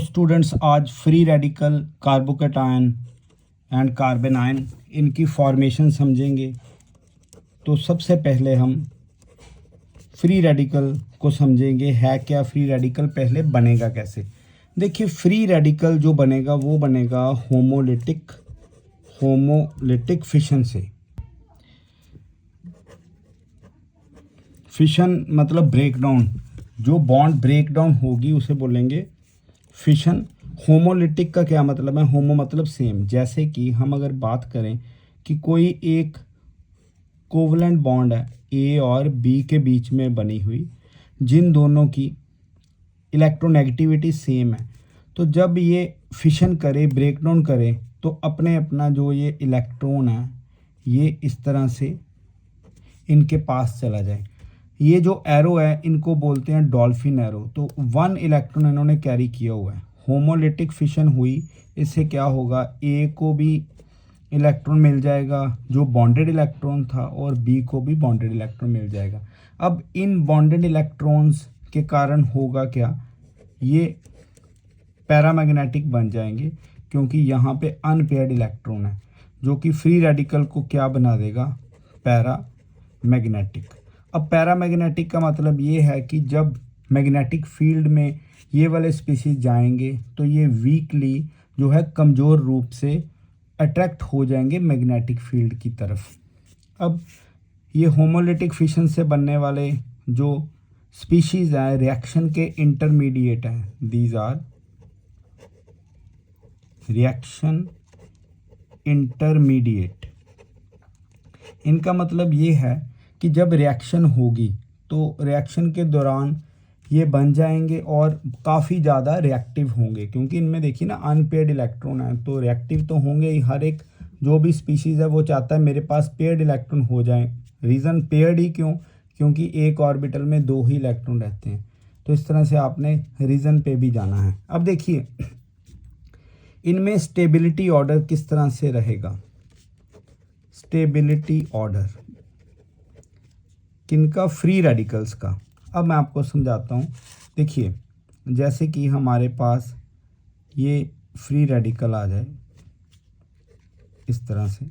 Students आज free radical carbocation and carbon ion इनकी formation समझेंगे। तो सबसे पहले हम फ्री रेडिकल को समझेंगे। है क्या फ्री रेडिकल, पहले बनेगा कैसे। देखिए फ्री रेडिकल जो बनेगा वो बनेगा होमोलिटिक फिशन से। फिशन मतलब ब्रेकडाउन, जो बॉन्ड ब्रेकडाउन होगी उसे बोलेंगे फिशन। होमोलिटिक का क्या मतलब है, होमो मतलब सेम। जैसे कि हम अगर बात करें कि कोई एक कोवलेंट बॉन्ड है ए और बी के बीच में बनी हुई, जिन दोनों की इलेक्ट्रोनेगेटिविटी सेम है, तो जब ये फिशन करे, ब्रेकडाउन करे, तो अपने अपना जो ये इलेक्ट्रॉन है ये इस तरह से इनके पास चला जाए। ये जो एरो है इनको बोलते हैं डॉल्फिन एरो। तो 1 इलेक्ट्रॉन इन्होंने कैरी किया हुआ है। होमोलिटिक फिशन हुई, इससे क्या होगा, ए को भी इलेक्ट्रॉन मिल जाएगा जो बॉन्डेड इलेक्ट्रॉन था, और बी को भी बॉन्डेड इलेक्ट्रॉन मिल जाएगा। अब इन बॉन्डेड इलेक्ट्रॉन्स के कारण होगा क्या, ये पैरामैग्नेटिक बन जाएंगे, क्योंकि यहाँ पे अनपेयर्ड इलेक्ट्रॉन है, जो कि फ्री रेडिकल को क्या बना देगा, पैरामैग्नेटिक। अब पैरामैग्नेटिक का मतलब ये है कि जब मैग्नेटिक फील्ड में ये वाले स्पीशीज जाएंगे तो ये वीकली जो है कमज़ोर रूप से अट्रैक्ट हो जाएंगे मैग्नेटिक फील्ड की तरफ। अब ये होमोलिटिक फिशन से बनने वाले जो स्पीशीज हैं रिएक्शन के इंटरमीडिएट हैं, दीज आर रिएक्शन इंटरमीडिएट। इनका मतलब ये है कि जब रिएक्शन होगी तो रिएक्शन के दौरान ये बन जाएंगे और काफ़ी ज़्यादा रिएक्टिव होंगे, क्योंकि इनमें देखिए ना अनपेयर्ड इलेक्ट्रॉन है, तो रिएक्टिव तो होंगे ही। हर एक जो भी स्पीशीज़ है वो चाहता है मेरे पास पेयर्ड इलेक्ट्रॉन हो जाए। रीज़न पेयर्ड ही क्यों, क्योंकि एक ऑर्बिटल में 2 ही इलेक्ट्रॉन रहते हैं। तो इस तरह से आपने रीज़न पे भी जाना है। अब देखिए इनमें स्टेबिलिटी ऑर्डर किस तरह से रहेगा। स्टेबिलिटी ऑर्डर किनका, फ्री रेडिकल्स का। अब मैं आपको समझाता हूँ। देखिए जैसे कि हमारे पास ये फ्री रेडिकल आ जाए इस तरह से,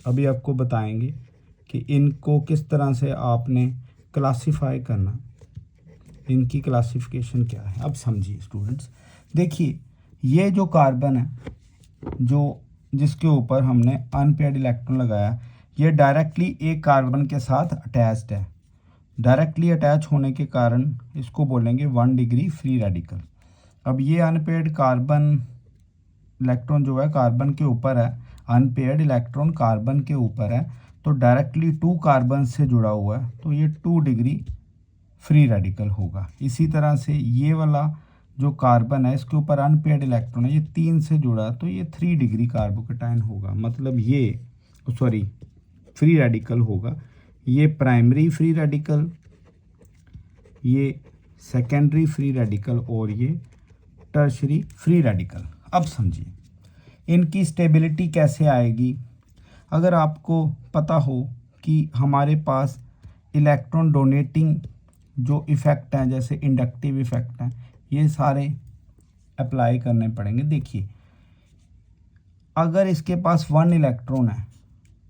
अभी आपको बताएंगे कि इनको किस तरह से आपने क्लासिफाई करना, इनकी क्लासिफिकेशन क्या है। अब समझिए स्टूडेंट्स, देखिए ये जो कार्बन है, जो जिसके ऊपर हमने अनपेयर्ड इलेक्ट्रॉन लगाया, ये डायरेक्टली एक कार्बन के साथ अटैच्ड है। डायरेक्टली अटैच होने के कारण इसको बोलेंगे 1 डिग्री फ्री रेडिकल। अब ये अनपेयर्ड कार्बन इलेक्ट्रॉन जो है कार्बन के ऊपर है, अनपेयर्ड इलेक्ट्रॉन कार्बन के ऊपर है, तो डायरेक्टली 2 कार्बन से जुड़ा हुआ है, तो ये 2 डिग्री फ्री रेडिकल होगा। इसी तरह से ये वाला जो कार्बन है इसके ऊपर अनपेयर्ड इलेक्ट्रॉन है, ये 3 से जुड़ा, तो ये 3 डिग्री कार्बोकेटायन होगा। मतलब ये फ्री रेडिकल होगा। ये प्राइमरी फ्री रेडिकल, ये सेकेंडरी फ्री रेडिकल, और ये टर्शरी फ्री रेडिकल। अब समझिए इनकी स्टेबिलिटी कैसे आएगी। अगर आपको पता हो कि हमारे पास इलेक्ट्रॉन डोनेटिंग जो इफ़ेक्ट हैं, जैसे इंडक्टिव इफ़ेक्ट हैं, ये सारे अप्लाई करने पड़ेंगे। देखिए अगर इसके पास 1 इलेक्ट्रॉन है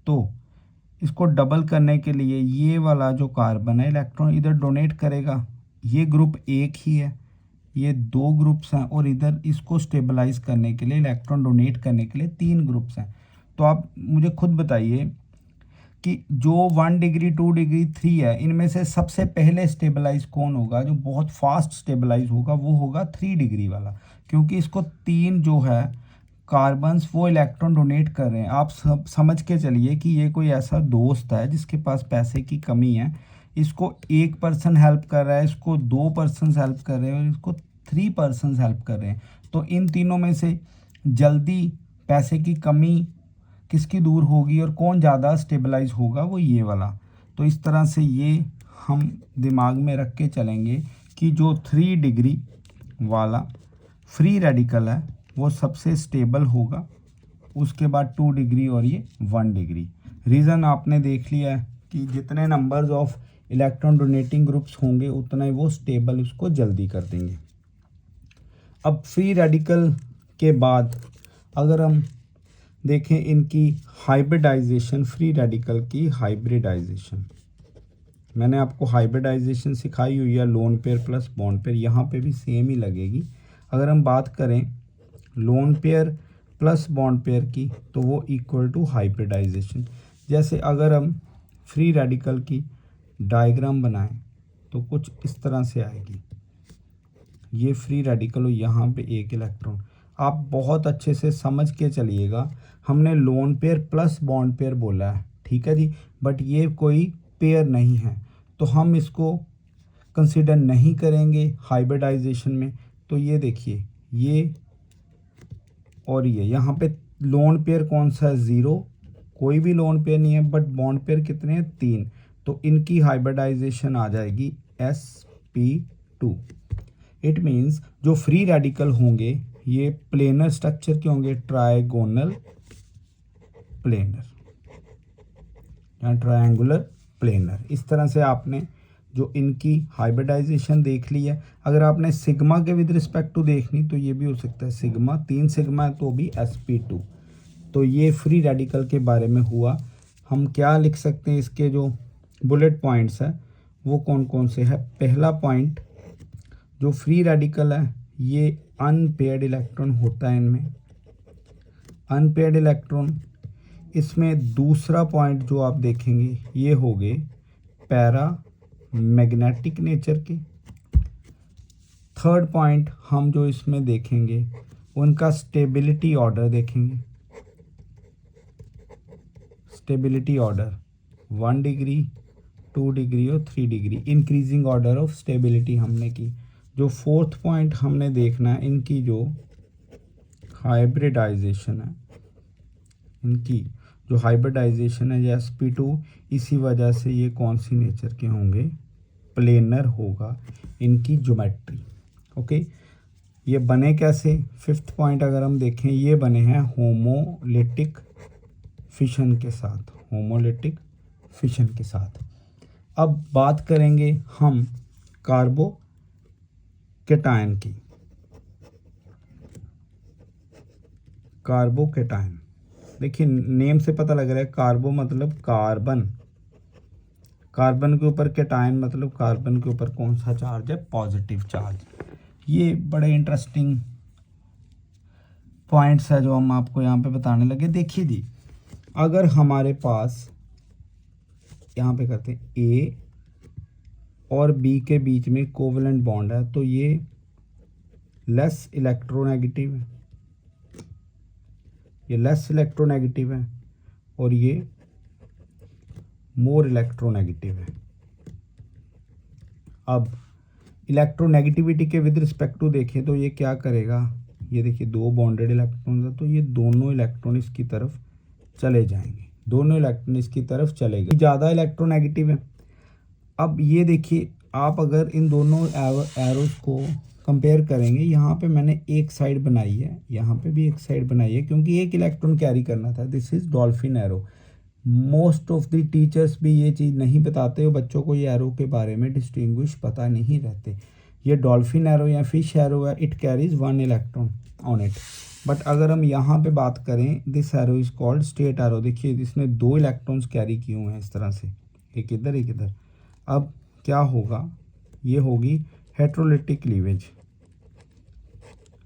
तो इसको डबल करने के लिए ये वाला जो कार्बन है इलेक्ट्रॉन इधर डोनेट करेगा। ये ग्रुप एक ही है, ये 2 ग्रुप्स हैं, और इधर इसको स्टेबलाइज करने के लिए, इलेक्ट्रॉन डोनेट करने के लिए 3 ग्रुप्स हैं। तो आप मुझे खुद बताइए कि जो 1 डिग्री 2 डिग्री 3 है, इनमें से सबसे पहले स्टेबलाइज कौन होगा, जो बहुत फास्ट स्टेबलाइज होगा, वो होगा 3 डिग्री वाला, क्योंकि इसको 3 जो है कार्बन्स वो इलेक्ट्रॉन डोनेट कर रहे हैं। आप सब समझ के चलिए कि ये कोई ऐसा दोस्त है जिसके पास पैसे की कमी है, इसको 1 पर्सन हेल्प कर रहा है, इसको 2 पर्सन हेल्प कर रहे हैं, और इसको 3 पर्सन हेल्प कर रहे हैं। तो इन तीनों में से जल्दी पैसे की कमी किसकी दूर होगी और कौन ज़्यादा स्टेबलाइज होगा, वो ये वाला। तो इस तरह से ये हम दिमाग में रख के चलेंगे कि जो 3 डिग्री वाला फ्री रेडिकल है वो सबसे स्टेबल होगा, उसके बाद 2 डिग्री और ये 1 डिग्री। रीज़न आपने देख लिया है कि जितने numbers of electron donating groups होंगे उतना ही वो स्टेबल उसको जल्दी कर देंगे। अब फ्री रेडिकल के बाद अगर हम देखें इनकी हाइब्रिडाइजेशन, फ्री रेडिकल की हाइब्रिडाइजेशन, मैंने आपको हाइब्रिडाइजेशन सिखाई हुई है lone pair plus bond pair, यहाँ पे भी सेम ही लगेगी। अगर हम बात करें lone pair plus bond pair की तो वो इक्वल टू हाइब्रिडाइजेशन। जैसे अगर हम फ्री रेडिकल की डायग्राम बनाएं तो कुछ इस तरह से आएगी। ये फ्री रेडिकल हो, यहाँ पे एक इलेक्ट्रॉन। आप बहुत अच्छे से समझ के चलिएगा, हमने lone pair plus bond pair बोला है, ठीक है जी, बट ये कोई पेयर नहीं है तो हम इसको कंसिडर नहीं करेंगे हाइब्रिडाइजेशन में। तो ये देखिए, ये और ये यहाँ पे लोन पेयर कौन सा है, 0, कोई भी लोन पेयर नहीं है, बट बॉन्ड पेयर कितने हैं, 3, तो इनकी हाइब्रिडाइजेशन आ जाएगी sp2। इट मीन्स जो फ्री रेडिकल होंगे ये प्लेनर स्ट्रक्चर के होंगे, ट्राइगोनल प्लेनर या ट्रायंगुलर प्लेनर। इस तरह से आपने जो इनकी हाइब्रिडाइजेशन देख ली है। अगर आपने सिग्मा के विद रिस्पेक्ट टू देखनी तो ये भी हो सकता है सिग्मा, 3 सिग्मा है तो भी sp2। तो ये फ्री रेडिकल के बारे में हुआ। हम क्या लिख सकते हैं, इसके जो बुलेट पॉइंट्स है वो कौन कौन से है। पहला पॉइंट, जो फ्री रेडिकल है ये अनपेयर्ड इलेक्ट्रॉन होता है इनमें, अनपेयर्ड इलेक्ट्रॉन। इसमें दूसरा पॉइंट जो आप देखेंगे ये हो गए पैरा मैग्नेटिक नेचर के। थर्ड पॉइंट हम जो इसमें देखेंगे उनका स्टेबिलिटी ऑर्डर देखेंगे, स्टेबिलिटी ऑर्डर 1 डिग्री, 2 डिग्री और 3 degree, increasing order of stability हमने की। जो फोर्थ पॉइंट हमने देखना है, इनकी जो हाइब्रिडाइजेशन है, इनकी जो हाइब्रिडाइजेशन है sp2, इसी वजह से ये कौन सी नेचर के होंगे, प्लेनर होगा इनकी ज्योमेट्री। ओके, ये बने कैसे, फिफ्थ पॉइंट अगर हम देखें ये बने हैं होमोलिटिक फिशन के साथ, होमोलिटिक फिशन के साथ। अब बात करेंगे हम कार्बोकैटायन की, कार्बोकैटायन। देखिए नेम से पता लग रहा है, कार्बो मतलब कार्बन, कार्बन के ऊपर कैटायन मतलब कार्बन के ऊपर कौन सा चार्ज है, पॉजिटिव चार्ज। ये बड़े इंटरेस्टिंग पॉइंट्स है जो हम आपको यहाँ पे बताने लगे। देखिए जी, अगर हमारे पास यहाँ पे करते हैं ए और बी के बीच में कोवेलेंट बॉन्ड है तो ये लेस इलेक्ट्रोनेगेटिव है, ये लेस इलेक्ट्रोनेगेटिव है और ये मोर इलेक्ट्रोनेगेटिव है। अब इलेक्ट्रोनेगेटिविटी के विद रिस्पेक्ट टू देखें तो ये क्या करेगा, ये देखिए 2 बॉन्डेड इलेक्ट्रॉन है तो ये दोनों इलेक्ट्रॉन इसकी तरफ चले जाएंगे, दोनों इलेक्ट्रॉन इसकी तरफ चले गए, ज़्यादा इलेक्ट्रोनेगेटिव है। अब ये देखिए, आप अगर इन दोनों एरोस को कंपेयर करेंगे, यहाँ पे मैंने एक साइड बनाई है, यहाँ पे भी एक साइड बनाई है क्योंकि एक इलेक्ट्रॉन कैरी करना था। This is dolphin arrow. Most of the teachers भी ये चीज़ नहीं बताते हो बच्चों को, ये एरो के बारे में डिस्टिंग्विश पता नहीं रहते। ये डॉल्फिन एरो या फिश एरो है, it carries 1 electron on it. But अगर हम यहाँ पे बात करें, this arrow is called state arrow. देखिए इसने 2 इलेक्ट्रॉन्स कैरी किए हुए हैं इस तरह से, एक इधर एक इधर। अब क्या होगा, ये होगी हेट्रोलिटिक क्लीवेज,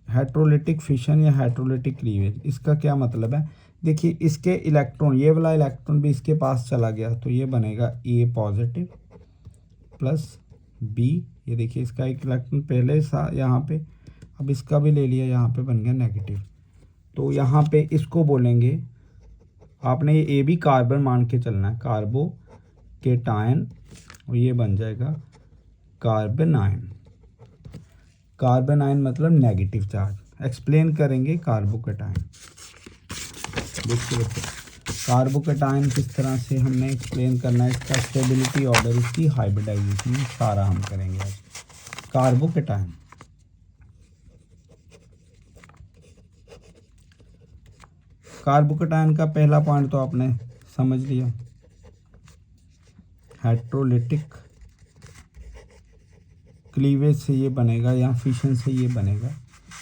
हेट्रोलिटिक फिशन या हेट्रोलिटिक क्लीवेज। इसका क्या मतलब है, देखिए इसके इलेक्ट्रॉन, ये वाला इलेक्ट्रॉन भी इसके पास चला गया तो ये बनेगा ए पॉजिटिव प्लस बी। ये देखिए इसका एक इलेक्ट्रॉन पहले यहाँ पे, अब इसका भी ले लिया, यहाँ पे बन गया नेगेटिव। तो यहाँ पे इसको बोलेंगे, आपने ये ए भी कार्बन मान के चलना है, कार्बोकैटायन, और ये बन जाएगा कार्बेनायन। कार्बेनायन मतलब नेगेटिव चार्ज। एक्सप्लेन करेंगे कार्बोकैटायन। देखिए कार्बोकैटायन किस तरह से हमने एक्सप्लेन करना है, इसका स्टेबिलिटी ऑर्डर, इसकी हाइब्रिडाइजेशन, सारा हम करेंगे आज। कार्बोकैटायन, कार्बोकैटायन का पहला पॉइंट तो आपने समझ लिया, हेट्रोलिटिक क्लीवेज से ये बनेगा या फिशन से ये बनेगा।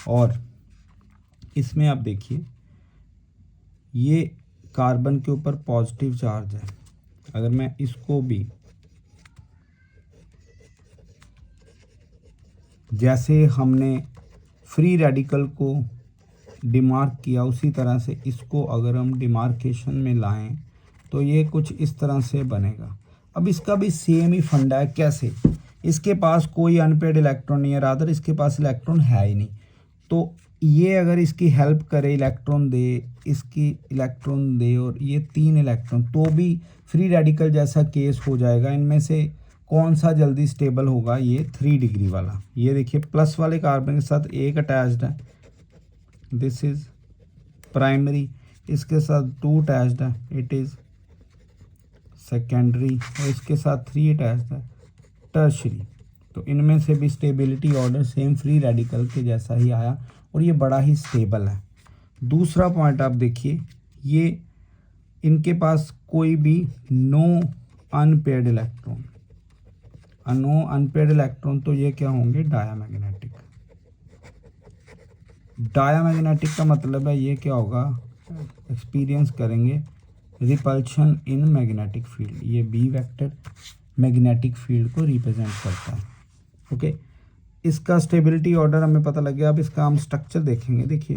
और इसमें आप देखिए ये कार्बन के ऊपर पॉजिटिव चार्ज है, अगर मैं इसको भी जैसे हमने फ्री रेडिकल को डिमार्क किया उसी तरह से इसको अगर हम डिमार्केशन में लाएं तो ये कुछ इस तरह से बनेगा। अब इसका भी सेम ही फंडा है। कैसे? इसके पास कोई अनपेड इलेक्ट्रॉन नहीं है, रादर इसके पास इलेक्ट्रॉन है ही नहीं, तो ये अगर इसकी हेल्प करे, इलेक्ट्रॉन दे, इसकी इलेक्ट्रॉन दे और ये 3 इलेक्ट्रॉन, तो भी फ्री रेडिकल जैसा केस हो जाएगा। इनमें से कौन सा जल्दी स्टेबल होगा? ये 3 डिग्री वाला। ये देखिए प्लस वाले कार्बन के साथ एक अटैच्ड है, दिस इज प्राइमरी, इसके साथ 2 अटैच्ड है, इट इज़ सेकेंडरी, और इसके साथ 3 अटैच्ड है, टर्शरी। तो इनमें से भी stability order same free radical के जैसा ही आया और ये बड़ा ही स्टेबल है। दूसरा पॉइंट आप देखिए, ये इनके पास कोई भी no unpaired electron, no unpaired electron, तो ये क्या होंगे? डायामैग्नेटिक। डायामैग्नेटिक का मतलब है ये क्या होगा? एक्सपीरियंस करेंगे रिपल्शन इन मैग्नेटिक फील्ड। ये बी वेक्टर मैग्नेटिक फील्ड को रिप्रेजेंट करता है। ओके, इसका स्टेबिलिटी ऑर्डर हमें पता लग गया। अब इसका हम स्ट्रक्चर देखेंगे। देखिए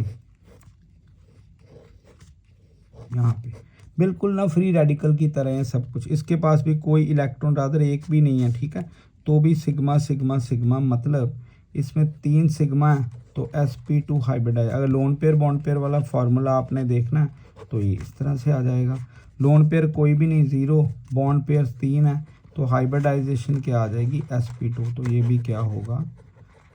यहाँ पे बिल्कुल ना फ्री रेडिकल की तरह है सब कुछ। इसके पास भी कोई इलेक्ट्रॉन रादर एक भी नहीं है, ठीक है, तो भी सिग्मा सिग्मा सिग्मा, मतलब इसमें 3 सिग्मा है तो sp2 हाइब्रिडाइज। अगर लोन पेयर बॉन्ड पेयर वाला फार्मूला आपने देखना है तो ये इस तरह से आ जाएगा। लोन पेयर कोई भी नहीं, 0, बॉन्ड पेयर 3 है, तो हाइब्रिडाइजेशन क्या आ जाएगी? sp2, तो ये भी क्या होगा?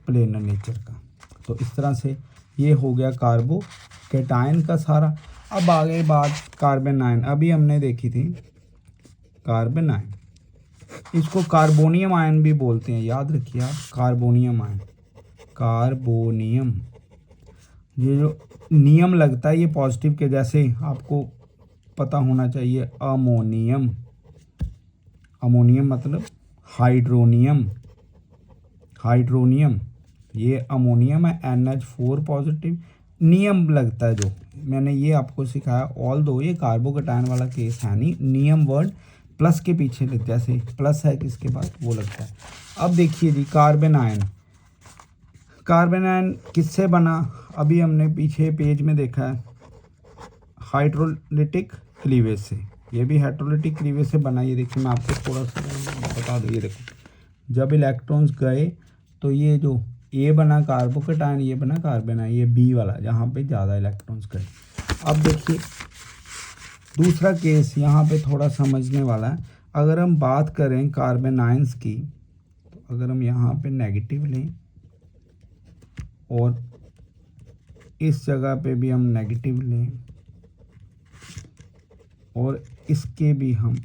प्लेनर नेचर का। तो इस तरह से ये हो गया कार्बोकैटायन का सारा। अब आगे बात कार्बन आयन, अभी हमने देखी थी कार्बन आयन, इसको कार्बोनियम आयन भी बोलते हैं, याद रखिए आप, कार्बोनियम आयन, कार्बोनियम। ये जो नियम लगता है ये पॉजिटिव के जैसे आपको पता होना चाहिए। अमोनियम, अमोनियम मतलब हाइड्रोनियम, हाइड्रोनियम, ये अमोनियम है, NH4 पॉजिटिव। नियम लगता है जो मैंने ये आपको सिखाया, ऑल दो ये कार्बोकैटायन वाला केस है नहीं, नियम वर्ड प्लस के पीछे जैसे प्लस है किसके पास वो लगता है। अब देखिए जी कार्बन आयन, कार्बन आयन किससे बना? अभी हमने पीछे पेज में देखा है, हाइड्रोलिटिक क्लीवेज से। ये भी हाइड्रोलिटिक क्लीवेज से बना। ये देखिए मैं आपको थोड़ा सा बता दूँ, ये देखो जब इलेक्ट्रॉन्स गए तो ये जो ए बना कार्बोकैटायन, ये बना कार्बन आयन, ये बी वाला जहाँ पे ज़्यादा इलेक्ट्रॉन्स गए। अब देखिए दूसरा केस यहाँ पे थोड़ा समझने वाला है। अगर हम बात करें कार्बन आयंस की, तो अगर हम यहाँ पे नेगेटिव लें और इस जगह पे भी हम नेगेटिव लें और इसके भी हम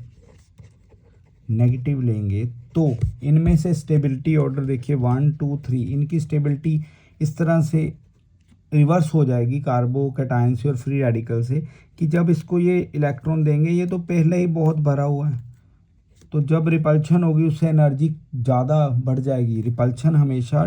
नेगेटिव लेंगे, तो इनमें से स्टेबिलिटी ऑर्डर देखिए 1 2 3, इनकी स्टेबिलिटी इस तरह से रिवर्स हो जाएगी कार्बोकैटायन से और फ्री रेडिकल से, कि जब इसको ये इलेक्ट्रॉन देंगे, ये तो पहले ही बहुत भरा हुआ है, तो जब रिपल्शन होगी उससे एनर्जी ज़्यादा बढ़ जाएगी। रिपल्शन हमेशा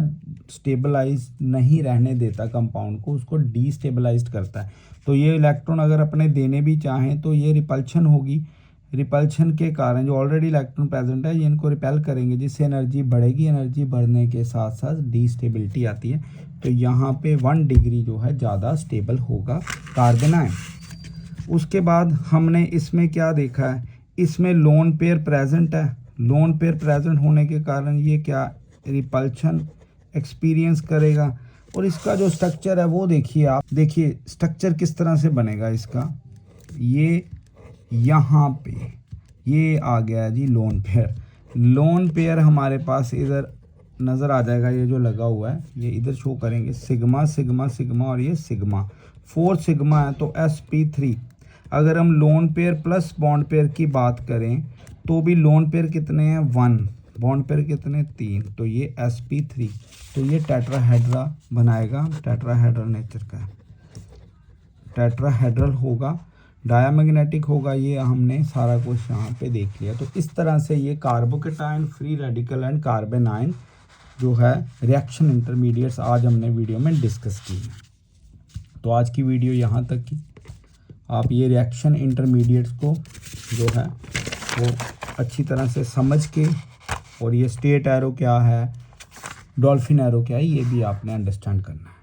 स्टेबलाइज नहीं रहने देता कंपाउंड को, उसको डीस्टेबलाइज करता है। तो ये इलेक्ट्रॉन अगर अपने देने भी चाहें तो ये रिपल्शन होगी, रिपल्शन के कारण जो ऑलरेडी इलेक्ट्रॉन प्रेजेंट है ये इनको रिपेल करेंगे, जिससे एनर्जी बढ़ेगी। एनर्जी बढ़ने के साथ साथ डीस्टेबिलिटी आती है, तो यहाँ पे 1 डिग्री जो है ज़्यादा स्टेबल होगा कार्बन आयन। उसके बाद हमने इसमें क्या देखा है, इसमें लोन पेयर प्रेजेंट है। लोन पेयर प्रेजेंट होने के कारण ये क्या रिपल्शन एक्सपीरियंस करेगा। और इसका जो स्ट्रक्चर है वो देखिए आप, देखिए स्ट्रक्चर किस तरह से बनेगा इसका। ये यहाँ पे ये आ गया जी लोन पेयर। लोन पेयर हमारे पास इधर नज़र आ जाएगा, ये जो लगा हुआ है ये इधर शो करेंगे, सिग्मा सिग्मा सिग्मा और ये सिग्मा, 4 सिग्मा है तो sp3। अगर हम lone pair plus bond pair की बात करें तो भी लोन पेयर कितने हैं? 1, बॉन्ड पेयर कितने? 3, तो ये sp3, तो ये टेट्राहेड्रा बनाएगा, टेट्राहेड्रल नेचर का है, टेट्राहेड्रल होगा। डायामैग्नेटिक होगा, ये हमने सारा कुछ यहाँ पे देख लिया। तो इस तरह से ये कार्बोकेटायन, फ्री रेडिकल एंड कार्बेनाइन जो है रिएक्शन इंटरमीडिएट्स आज हमने वीडियो में डिस्कस की है। तो आज की वीडियो यहाँ तक की। आप ये रिएक्शन इंटरमीडिएट्स को जो है वो अच्छी तरह से समझ के, और ये स्टेट एरो क्या है, डॉल्फिन एरो क्या है, ये भी आपने अंडरस्टैंड करना है।